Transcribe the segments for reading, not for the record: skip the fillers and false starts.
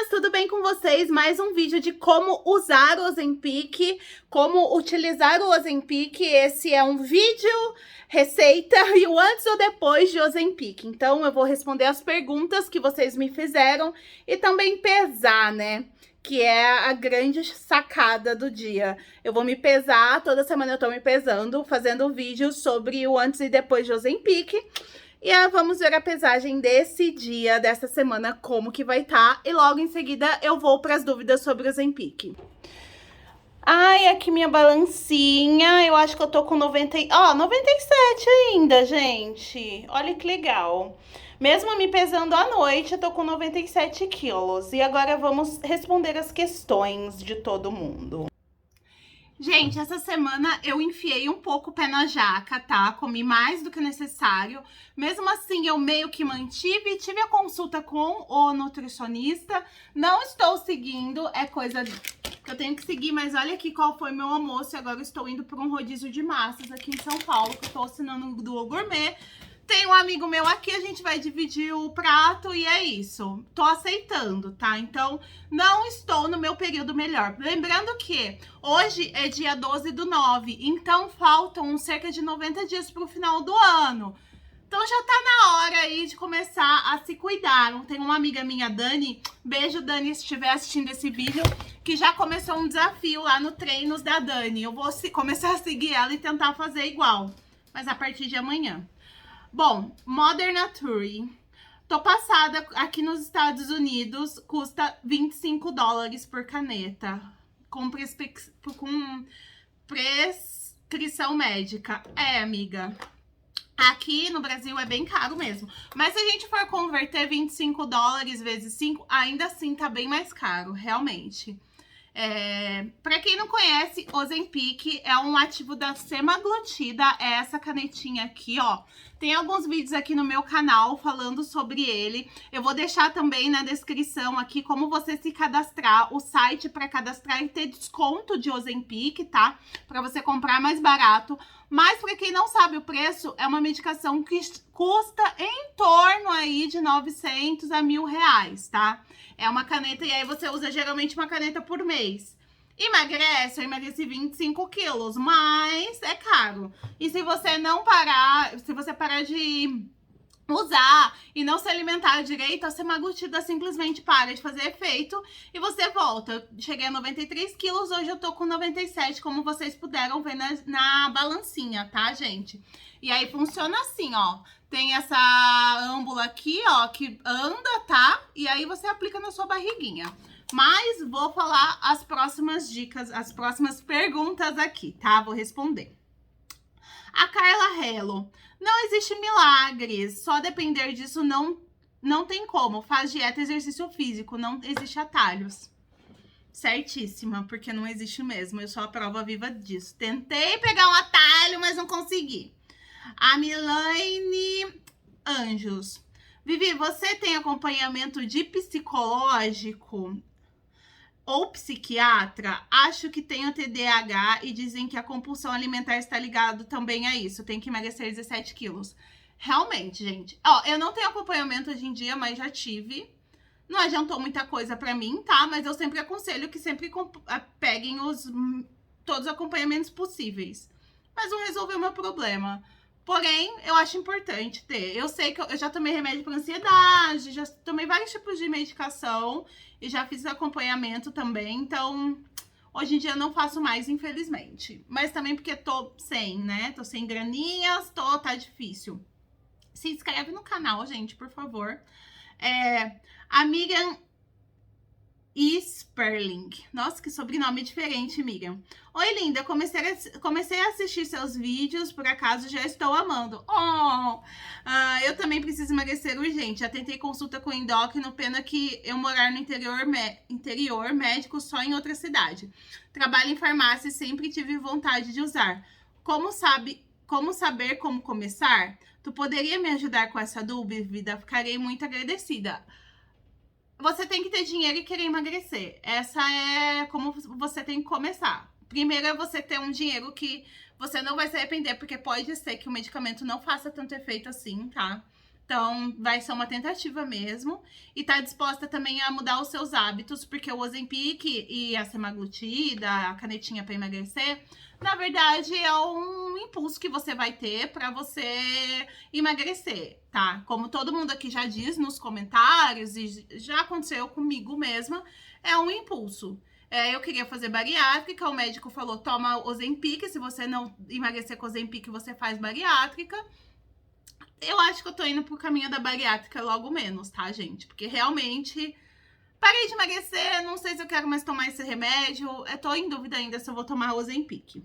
Meninas, tudo bem com vocês? Mais um vídeo de como usar o Ozempic, como utilizar o Ozempic. Esse é um vídeo receita e o antes ou depois de Ozempic. Então eu vou responder as perguntas que vocês me fizeram e também pesar, né? Que é a grande sacada do dia. Eu vou me pesar, toda semana eu tô me pesando, fazendo vídeos sobre o antes e depois de Ozempic. E vamos ver a pesagem desse dia, dessa semana, como que vai estar. E logo em seguida eu vou para as dúvidas sobre o Ozempic. Ai, aqui minha balancinha. Eu acho que eu tô com 97 ainda, gente. Olha que legal. Mesmo me pesando à noite, eu tô com 97 quilos. E agora vamos responder as questões de todo mundo. Gente, essa semana eu enfiei um pouco o pé na jaca, tá? Comi mais do que necessário. Mesmo assim, eu meio que mantive. Tive a consulta com o nutricionista. Não estou seguindo, é coisa que eu tenho que seguir. Mas olha aqui qual foi meu almoço. E agora eu estou indo para um rodízio de massas aqui em São Paulo, que eu tô assinando o Duo Gourmet. Tem um amigo meu aqui, a gente vai dividir o prato e é isso. Tô aceitando, tá? Então, não estou no meu período melhor. Lembrando que hoje é dia 12/9, então faltam cerca de 90 dias pro final do ano. Então já tá na hora aí de começar a se cuidar. Tem uma amiga minha, Dani, beijo Dani se estiver assistindo esse vídeo, que já começou um desafio lá no Treinos da Dani. Eu vou começar a seguir ela e tentar fazer igual, mas a partir de amanhã. Bom, Modern Nature. Tô passada aqui nos Estados Unidos, custa $25 por caneta. Com prescrição médica. É, amiga. Aqui no Brasil é bem caro mesmo. Mas se a gente for converter $25 vezes 5, ainda assim tá bem mais caro, realmente. Pra quem não conhece, Ozempic é um ativo da semaglutida, é essa canetinha aqui, ó. Tem alguns vídeos aqui no meu canal falando sobre ele. Eu vou deixar também na descrição aqui como você se cadastrar, o site para cadastrar e ter desconto de Ozempic, tá? Pra você comprar mais barato. Mas pra quem não sabe o preço, é uma medicação que custa em torno aí de 900 a R$1.000, tá? É uma caneta e aí você usa geralmente uma caneta por mês. Emagrece, eu emagreci 25 quilos, mas é caro. E se você não parar, se você parar de usar e não se alimentar direito, a semaglutida simplesmente para de fazer efeito e você volta. Eu cheguei a 93 quilos, hoje eu tô com 97, como vocês puderam ver na balancinha, tá, gente? E aí funciona assim, ó. Tem essa âmbula aqui, ó, que anda, tá? E aí você aplica na sua barriguinha. Mas vou falar as próximas dicas, as próximas perguntas aqui, tá? Vou responder. A Carla Hello. Não existe milagres, só depender disso não tem como. Faz dieta, exercício físico, não existe atalhos. Certíssima, porque não existe mesmo, eu sou a prova viva disso. Tentei pegar um atalho, mas não consegui. A Milane Anjos. Vivi, você tem acompanhamento de psicológico ou psiquiatra? Acho que tenho TDAH e dizem que a compulsão alimentar está ligado também a isso. Tem que emagrecer 17 quilos. Realmente, gente. Ó, eu não tenho acompanhamento hoje em dia, mas já tive. Não adiantou muita coisa pra mim, tá? Mas eu sempre aconselho que sempre peguem todos os acompanhamentos possíveis. Mas não resolveu o meu problema. Porém, eu acho importante ter. Eu sei que eu já tomei remédio para ansiedade, já tomei vários tipos de medicação e já fiz acompanhamento também. Então, hoje em dia eu não faço mais, infelizmente. Mas também porque tô sem, né? Tô sem graninhas, tá difícil. Se inscreve no canal, gente, por favor. A Miriam Sperling. Nossa, que sobrenome diferente, Miriam. Oi, linda. Comecei a assistir seus vídeos, por acaso já estou amando. Eu também preciso emagrecer urgente. Já tentei consulta com endócrino, pena que eu morar no interior médico só em outra cidade. Trabalho em farmácia e sempre tive vontade de usar. Como saber como começar? Tu poderia me ajudar com essa dúvida? Ficarei muito agradecida. Você tem que ter dinheiro e querer emagrecer. Essa é como você tem que começar. Primeiro é você ter um dinheiro que você não vai se arrepender, porque pode ser que o medicamento não faça tanto efeito assim, tá? Então, vai ser uma tentativa mesmo. E tá disposta também a mudar os seus hábitos, porque o Ozempic e a semaglutida, a canetinha para emagrecer, na verdade, é um impulso que você vai ter para você emagrecer, tá? Como todo mundo aqui já diz nos comentários, e já aconteceu comigo mesma, é um impulso. Eu queria fazer bariátrica, o médico falou, toma Ozempic, se você não emagrecer com Ozempic, você faz bariátrica. Eu acho que eu tô indo pro caminho da bariátrica logo menos, tá, gente? Porque realmente parei de emagrecer, não sei se eu quero mais tomar esse remédio. Eu tô em dúvida ainda se eu vou tomar Ozempic.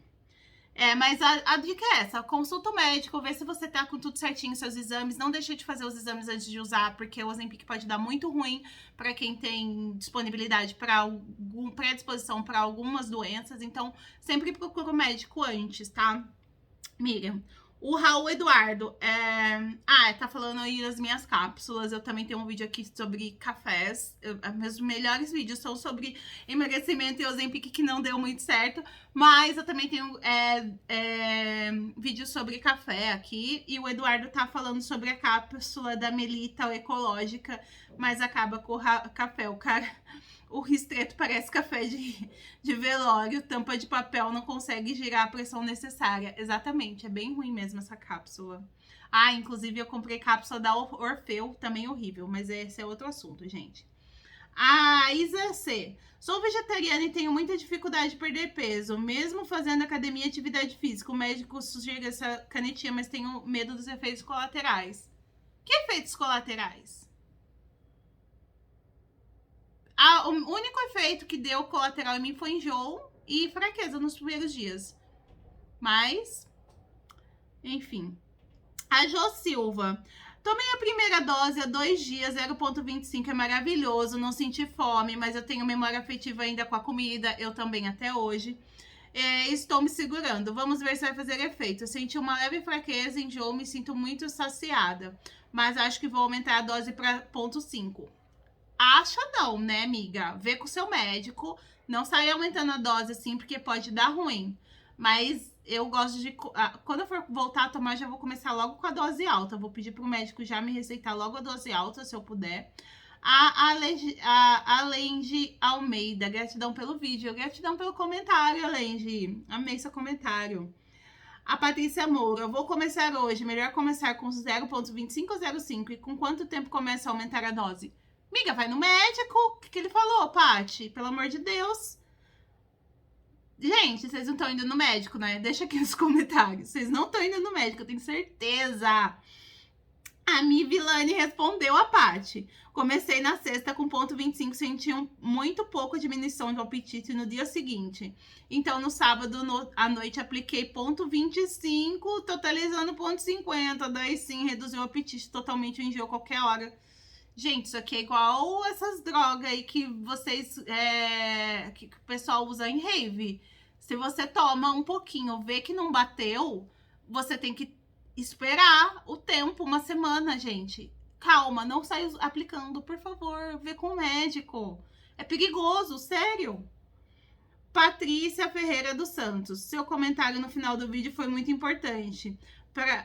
Mas a dica é essa, consulta o médico, vê se você tá com tudo certinho, seus exames. Não deixe de fazer os exames antes de usar, porque o Ozempic pode dar muito ruim para quem tem disponibilidade para predisposição para algumas doenças. Então, sempre procura o médico antes, tá? Miriam. O Raul Eduardo, tá falando aí das minhas cápsulas. Eu também tenho um vídeo aqui sobre cafés. Meus melhores vídeos são sobre emagrecimento e Ozempic, que não deu muito certo. Mas eu também tenho vídeo sobre café aqui. E o Eduardo tá falando sobre a cápsula da Melita ecológica, mas acaba com o café. O cara... O Ristretto parece café de velório, tampa de papel, não consegue girar a pressão necessária. Exatamente, é bem ruim mesmo essa cápsula. Inclusive eu comprei cápsula da Orfeu, também horrível, mas esse é outro assunto, gente. A Isa C. Sou vegetariana e tenho muita dificuldade de perder peso, mesmo fazendo academia e atividade física. O médico sugere essa canetinha, mas tenho medo dos efeitos colaterais. Que efeitos colaterais? O único efeito que deu colateral em mim foi enjoo e fraqueza nos primeiros dias. Mas, enfim. A Jo Silva. Tomei a primeira dose há 2 dias, 0,25, é maravilhoso. Não senti fome, mas eu tenho memória afetiva ainda com a comida. Eu também até hoje. Estou me segurando. Vamos ver se vai fazer efeito. Eu senti uma leve fraqueza, enjoo, me sinto muito saciada. Mas acho que vou aumentar a dose para 0,5. Acha não, né, amiga? Vê com o seu médico. Não sai aumentando a dose assim, porque pode dar ruim. Mas eu gosto de... Quando eu for voltar a tomar, já vou começar logo com a dose alta. Vou pedir pro médico já me receitar logo a dose alta, se eu puder. A Alenge Almeida, gratidão pelo vídeo. Gratidão pelo comentário, Alenge. Amei seu comentário. A Patrícia Moura, eu vou começar hoje. Melhor começar com 0,25 ou 0,5? E com quanto tempo começa a aumentar a dose? Amiga, vai no médico. O que ele falou, Paty? Pelo amor de Deus. Gente, vocês não estão indo no médico, né? Deixa aqui nos comentários. Vocês não estão indo no médico, eu tenho certeza. A Mi Vilani respondeu a Paty. Comecei na sexta com 0,25, senti muito pouco diminuição do apetite no dia seguinte. Então, no sábado à noite, apliquei 0,25, totalizando 0,50. Daí sim, reduziu o apetite totalmente, o enjoo qualquer hora. Gente, isso aqui é igual essas drogas aí que vocês... que o pessoal usa em rave. Se você toma um pouquinho, vê que não bateu, você tem que esperar o tempo, uma semana, gente. Calma, não sai aplicando, por favor. Vê com o médico. É perigoso, sério. Patrícia Ferreira dos Santos. Seu comentário no final do vídeo foi muito importante. Para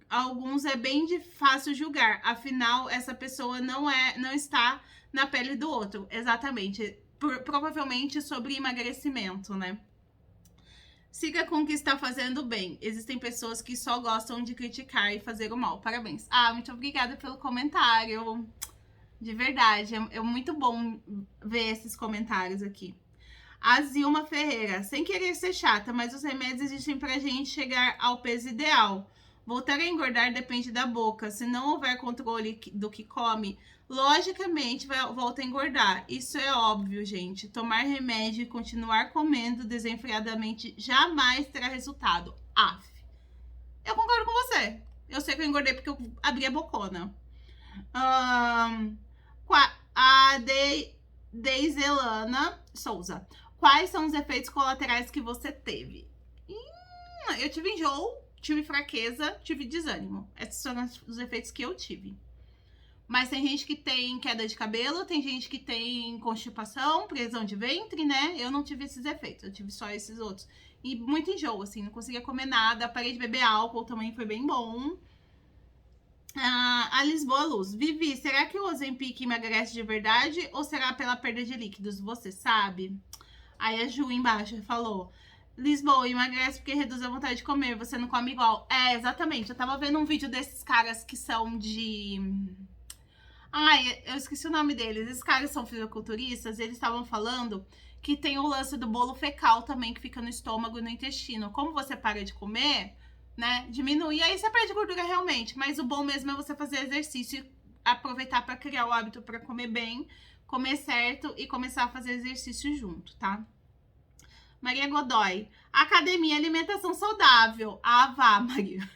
alguns é bem fácil julgar, afinal essa pessoa não está na pele do outro, exatamente, provavelmente sobre emagrecimento, né? Siga com o que está fazendo bem, existem pessoas que só gostam de criticar e fazer o mal, parabéns. Muito obrigada pelo comentário, de verdade, é muito bom ver esses comentários aqui. A Zilma Ferreira, sem querer ser chata, mas os remédios existem pra gente chegar ao peso ideal. Voltar a engordar depende da boca. Se não houver controle do que come, logicamente volta a engordar. Isso é óbvio, gente. Tomar remédio e continuar comendo desenfreadamente jamais terá resultado. Eu concordo com você. Eu sei que eu engordei porque eu abri a bocona. A Deiselana Souza. Quais são os efeitos colaterais que você teve? Eu tive enjoo, tive fraqueza, tive desânimo. Esses são os efeitos que eu tive. Mas tem gente que tem queda de cabelo, tem gente que tem constipação, prisão de ventre, né? Eu não tive esses efeitos, eu tive só esses outros. E muito enjoo, assim, não conseguia comer nada. Parei de beber álcool, também foi bem bom. A Lisboa Luz. Vivi, será que o Ozempic emagrece de verdade ou será pela perda de líquidos? Você sabe? Aí a Ju embaixo falou: Lisboa, emagrece porque reduz a vontade de comer, você não come igual. É, exatamente. Eu tava vendo um vídeo desses caras que são de... Ai, eu esqueci o nome deles. Esses caras são fisiculturistas, eles estavam falando que tem o lance do bolo fecal também, que fica no estômago e no intestino. Como você para de comer, né, diminui. E aí você perde gordura realmente. Mas o bom mesmo é você fazer exercício e aproveitar para criar o hábito para comer bem, comer certo e começar a fazer exercício junto, tá? Maria Godoy. Academia, alimentação saudável. Ah, vá, Maria.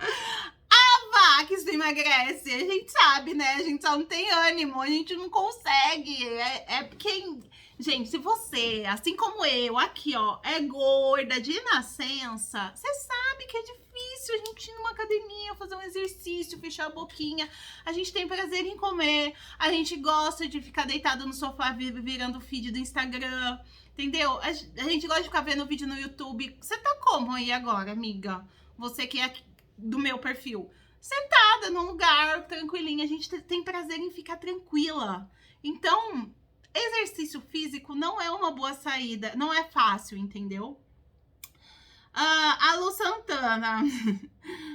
Ah, que isso emagrece. A gente sabe, né? A gente só não tem ânimo, a gente não consegue. É porque... Gente, se você, assim como eu, aqui, ó, é gorda de nascença, você sabe que é difícil a gente ir numa academia, fazer um exercício, fechar a boquinha. A gente tem prazer em comer, a gente gosta de ficar deitado no sofá virando o feed do Instagram, entendeu? A gente gosta de ficar vendo vídeo no YouTube. Você tá como aí agora, amiga? Você que é do meu perfil. Sentada num lugar tranquilinha, a gente tem prazer em ficar tranquila. Então... exercício físico não é uma boa saída, não é fácil, entendeu? A Lu Santana,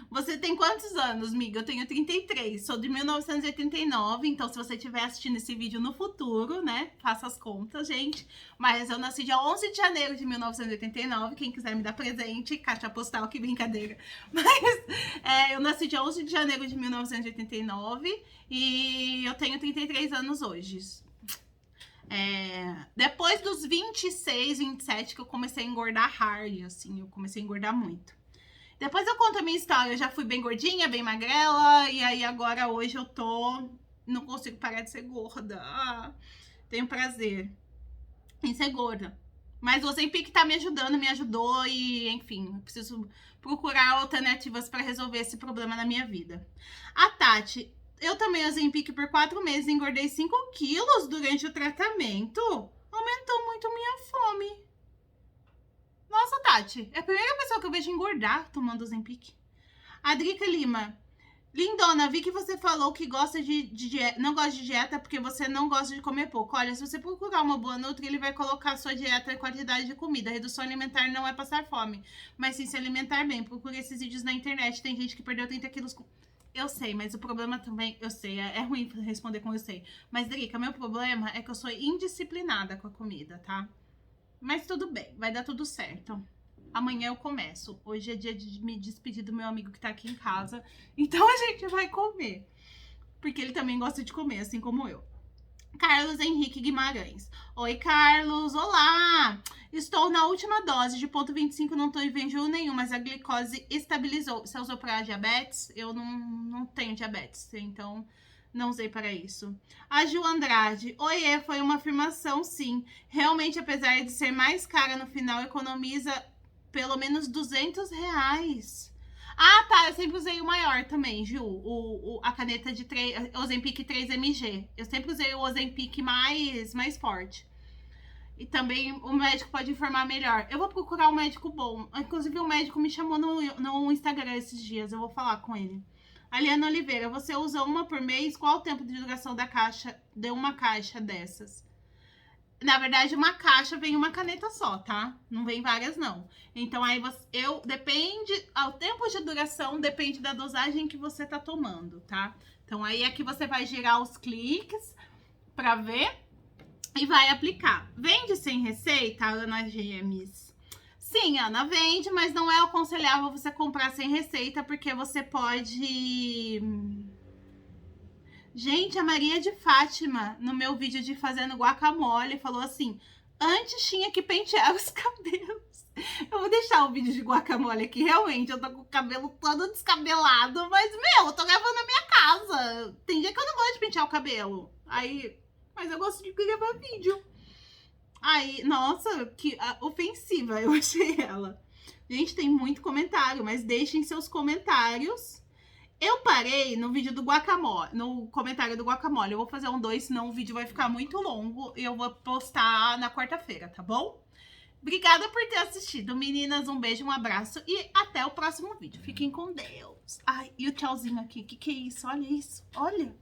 você tem quantos anos, amiga? Eu tenho 33, sou de 1989, então se você estiver assistindo esse vídeo no futuro, né, faça as contas, gente. Mas eu nasci dia 11 de janeiro de 1989, quem quiser me dar presente, caixa postal, que brincadeira. Mas eu nasci dia 11 de janeiro de 1989 e eu tenho 33 anos hoje. Depois dos 26, 27 que eu comecei a engordar hard, assim, eu comecei a engordar muito. Depois eu conto a minha história, eu já fui bem gordinha, bem magrela, e aí agora hoje eu não consigo parar de ser gorda. Tenho prazer em ser gorda. Mas o Ozempic tá me ajudando, me ajudou e, enfim, eu preciso procurar alternativas para resolver esse problema na minha vida. A Tati... eu tomei Ozempic por 4 meses e engordei 5 quilos durante o tratamento. Aumentou muito minha fome. Nossa, Tati, é a primeira pessoa que eu vejo engordar tomando Ozempic. A Drica Lima. Lindona, vi que você falou que gosta não gosta de dieta porque você não gosta de comer pouco. Olha, se você procurar uma boa nutri, ele vai colocar a sua dieta e quantidade de comida. Redução alimentar não é passar fome, mas sim se alimentar bem. Procure esses vídeos na internet. Tem gente que perdeu 30 quilos com... Eu sei, mas o problema também... eu sei, é ruim responder com eu sei. Mas, Drica, meu problema é que eu sou indisciplinada com a comida, tá? Mas tudo bem, vai dar tudo certo. Amanhã eu começo. Hoje é dia de me despedir do meu amigo que tá aqui em casa. Então a gente vai comer. Porque ele também gosta de comer, assim como eu. Carlos Henrique Guimarães. Oi, Carlos. Olá! Estou na última dose de 0,25, não estou em inveja nenhum, mas a glicose estabilizou. Você usou para diabetes? Eu não tenho diabetes, então não usei para isso. A Gil Andrade. Oiê, foi uma afirmação, sim. Realmente, apesar de ser mais cara no final, economiza pelo menos R$200. Ah, tá, eu sempre usei o maior também, Ju, a caneta de Ozempic 3mg. Eu sempre usei o Ozempic mais forte. E também o médico pode informar melhor. Eu vou procurar um médico bom. Inclusive, o médico me chamou no Instagram esses dias, eu vou falar com ele. Aliana Oliveira, você usa uma por mês? Qual o tempo de duração da caixa de uma caixa dessas? Na verdade, uma caixa vem uma caneta só, tá? Não vem várias, não. Então, aí depende, o tempo de duração depende da dosagem que você tá tomando, tá? Então, aí é que você vai girar os cliques pra ver e vai aplicar. Vende sem receita, Ana Gemes? Sim, Ana, vende, mas não é aconselhável você comprar sem receita, porque você pode... Gente, a Maria de Fátima, no meu vídeo de fazendo guacamole, falou assim: antes tinha que pentear os cabelos. Eu vou deixar o vídeo de guacamole aqui, realmente, eu tô com o cabelo todo descabelado, mas, eu tô gravando na minha casa. Tem dia que eu não gosto de pentear o cabelo. Mas eu gosto de gravar vídeo. Aí, nossa, que ofensiva eu achei ela. Gente, tem muito comentário, mas deixem seus comentários. Eu parei no vídeo do guacamole, no comentário do guacamole. Eu vou fazer um 2, senão o vídeo vai ficar muito longo. E eu vou postar na quarta-feira, tá bom? Obrigada por ter assistido, meninas. Um beijo, um abraço e até o próximo vídeo. Fiquem com Deus. Ai, e o tchauzinho aqui, que é isso? Olha isso, olha.